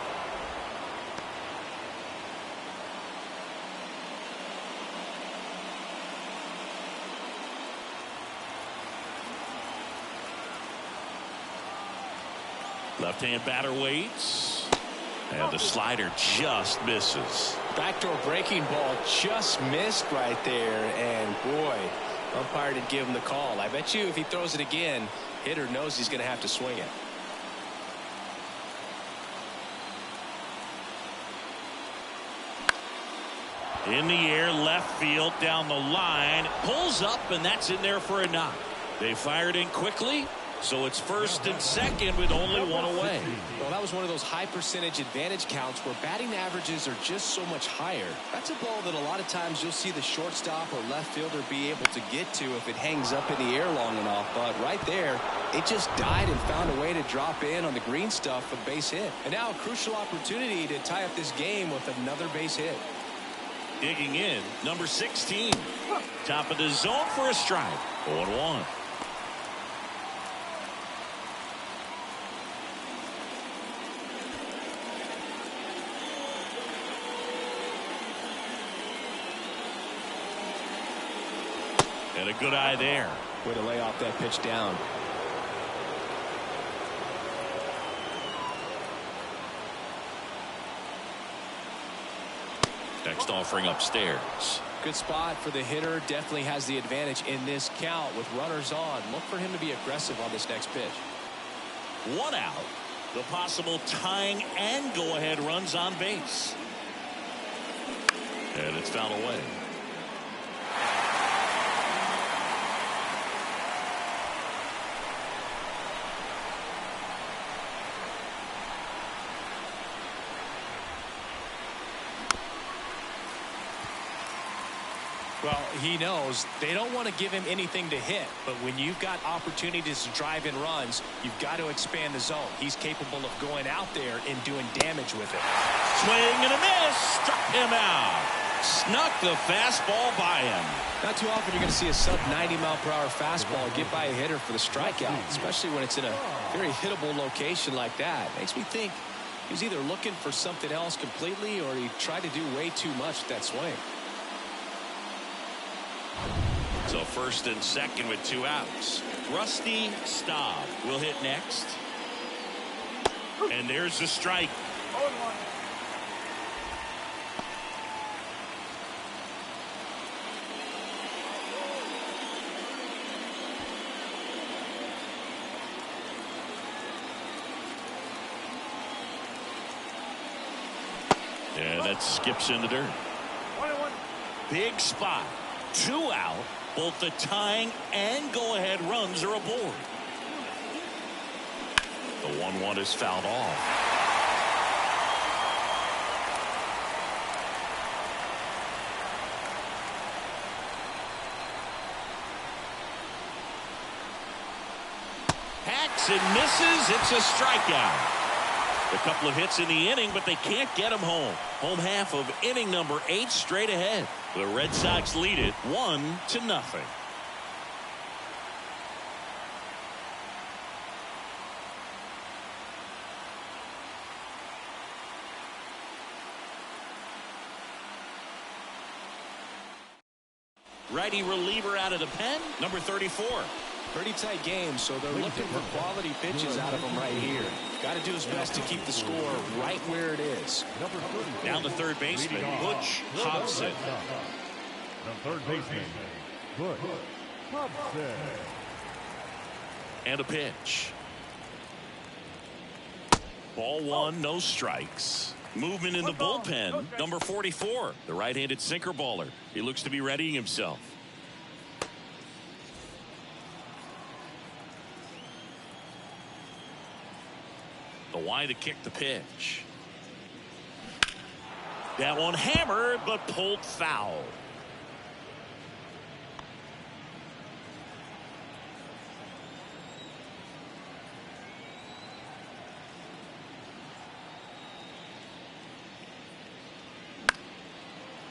Left-hand batter waits. And the slider just misses. Backdoor breaking ball just missed right there. And boy, umpire didn't give him the call. I bet you if he throws it again, hitter knows he's going to have to swing it. In the air, left field, down the line, pulls up, and that's in there for a knock. They fired in quickly, so it's first and second with only one away. Well, that was one of those high percentage advantage counts where batting averages are just so much higher. That's a ball that a lot of times you'll see the shortstop or left fielder be able to get to if it hangs up in the air long enough. But right there, it just died and found a way to drop in on the green stuff for the base hit. And now a crucial opportunity to tie up this game with another base hit. Digging in, number 16. Top of the zone for a strike. 0-1. And a good eye there. Way to lay off that pitch down. Next offering upstairs. Good spot for the hitter. Definitely has the advantage in this count with runners on. Look for him to be aggressive on this next pitch. 1 out. The possible tying and go-ahead runs on base. And it's fouled away. Well, he knows they don't want to give him anything to hit, but when you've got opportunities to drive in runs, you've got to expand the zone. He's capable of going out there and doing damage with it. Swing and a miss. Struck him out. Snuck the fastball by him. Not too often you're going to see a sub-90-mile-per-hour fastball get by a hitter for the strikeout, especially when it's in a very hittable location like that. Makes me think he was either looking for something else completely or he tried to do way too much with that swing. So first and second with 2 outs. Rusty Staub will hit next. And there's the strike. 0-1. And that skips in the dirt. 1-1. Big spot. 2 out. Both the tying and go-ahead runs are aboard. The 1-1 is fouled off. Hacks and misses. It's a strikeout. A couple of hits in the inning, but they can't get him home. Home half of inning number 8 straight ahead. The Red Sox lead it 1-0. Righty reliever out of the pen, number 34. Pretty tight game, so they're looking for quality pitches out of him right here. Got to do his best to keep the score right where it is. Down the third baseman, Butch Hobson. The third baseman, Butch Hobson. And a pitch. Ball one, no strikes. Movement in the bullpen, number 44, the right-handed sinker baller. He looks to be readying himself. The wide to kick the pitch. That one hammered, but pulled foul.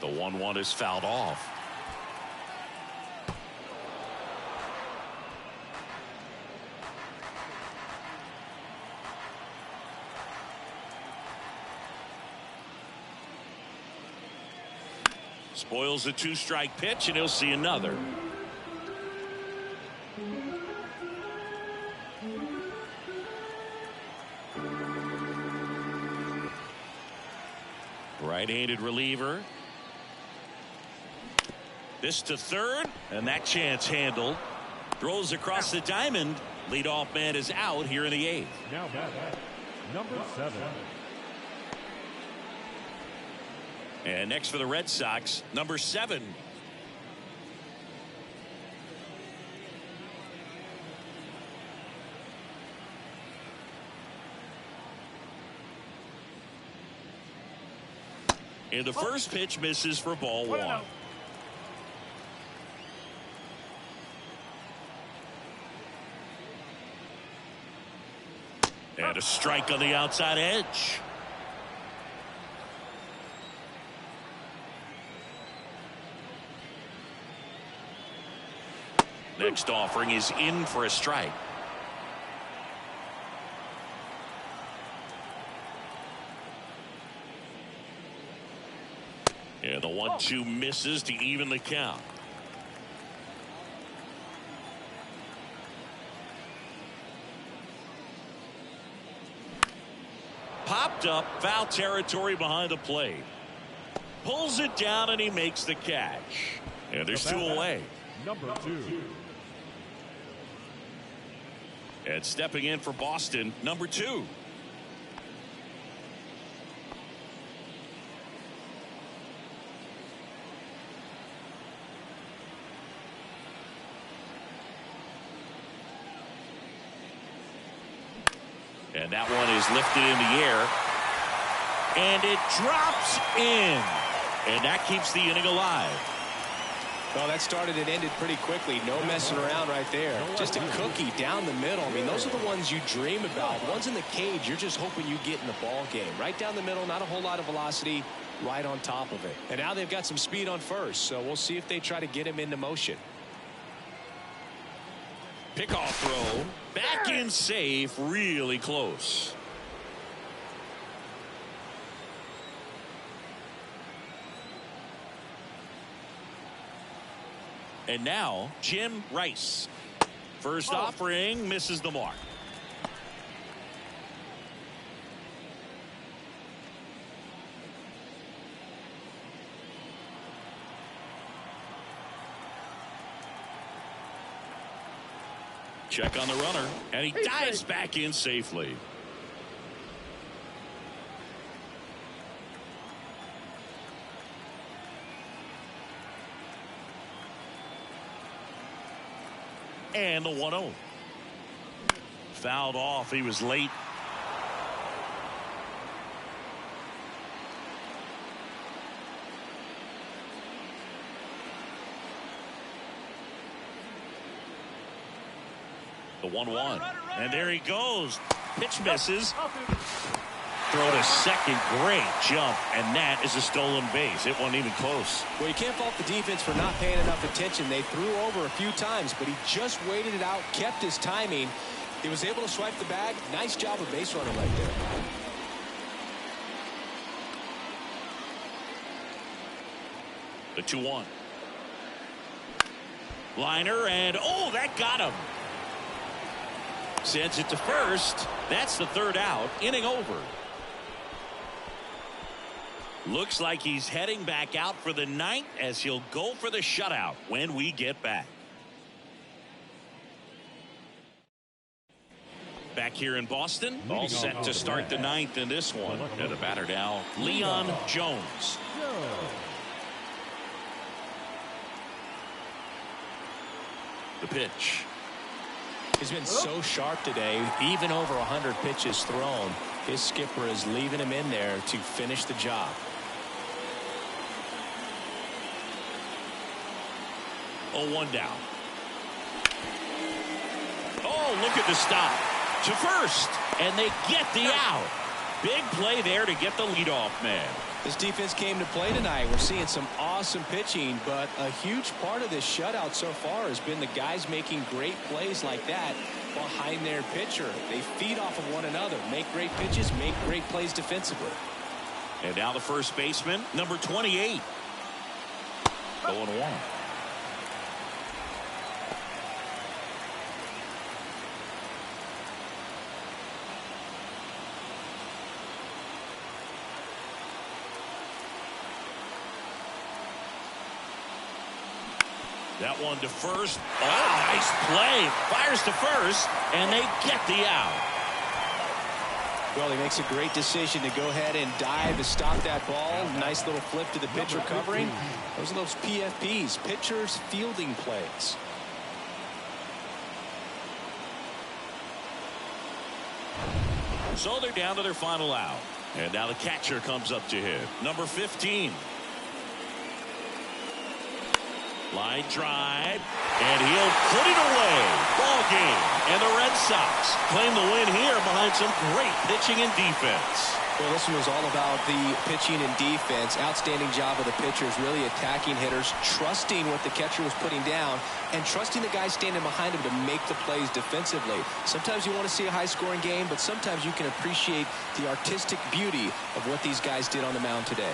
The 1-1 is fouled off. Spoils the 2-strike pitch, and he'll see another. Right-handed reliever. This to third, and that chance handled. Throws across the diamond. Leadoff man is out here in the 8th. Now back, number 7. And next for the Red Sox, number 7. And the first pitch misses for ball 1. And a strike on the outside edge. Next offering is in for a strike. And the 1-2 misses to even the count. Popped up, foul territory behind the plate. Pulls it down, and he makes the catch. And there's 2 away. Number 2. And stepping in for Boston, number 2. And that one is lifted in the air. And it drops in. And that keeps the inning alive. Well, that started and ended pretty quickly. No messing around right there. Just a cookie down the middle. I mean, those are the ones you dream about. Ones in the cage, you're just hoping you get in the ball game. Right down the middle, not a whole lot of velocity, right on top of it. And now they've got some speed on first, so we'll see if they try to get him into motion. Pickoff throw. Back in safe, really close. And now, Jim Rice. First offering misses the mark. Check on the runner, and he dives back in safely. And the 1-0. Fouled off. He was late. The 1-1. And there he goes. Pitch misses. Throw to second. Great jump. And that is a stolen base. It wasn't even close. Well, you can't fault the defense for not paying enough attention. They threw over a few times, but he just waited it out, kept his timing. He was able to swipe the bag. Nice job of base running right there. The 2-1. Liner, and oh, that got him. Sends it to first. That's the third out. Inning over. Looks like he's heading back out for the ninth as he'll go for the shutout when we get back. Back here in Boston, all set to start the ninth in this one. And the batter now, Leon Jones. The pitch. He's been so sharp today, even over 100 pitches thrown. His skipper is leaving him in there to finish the job. Oh, 1 down. Oh, look at the stop. To first, and they get the out. Big play there to get the leadoff man. This defense came to play tonight. We're seeing some awesome pitching, but a huge part of this shutout so far has been the guys making great plays like that behind their pitcher. They feed off of one another, make great pitches, make great plays defensively. And now the first baseman, number 28. 0-1. That one to first. Oh, nice play. Fires to first, and they get the out. Well, he makes a great decision to go ahead and dive to stop that ball. Nice little flip to the pitcher covering. Those are those PFPs, pitchers fielding plays. So they're down to their final out. And now the catcher comes up to hit. Number 15. Line drive, and he'll put it away. Ball game, and the Red Sox claim the win here behind some great pitching and defense. Well, this was all about the pitching and defense. Outstanding job of the pitchers, really attacking hitters, trusting what the catcher was putting down, and trusting the guys standing behind him to make the plays defensively. Sometimes you want to see a high-scoring game, but sometimes you can appreciate the artistic beauty of what these guys did on the mound today.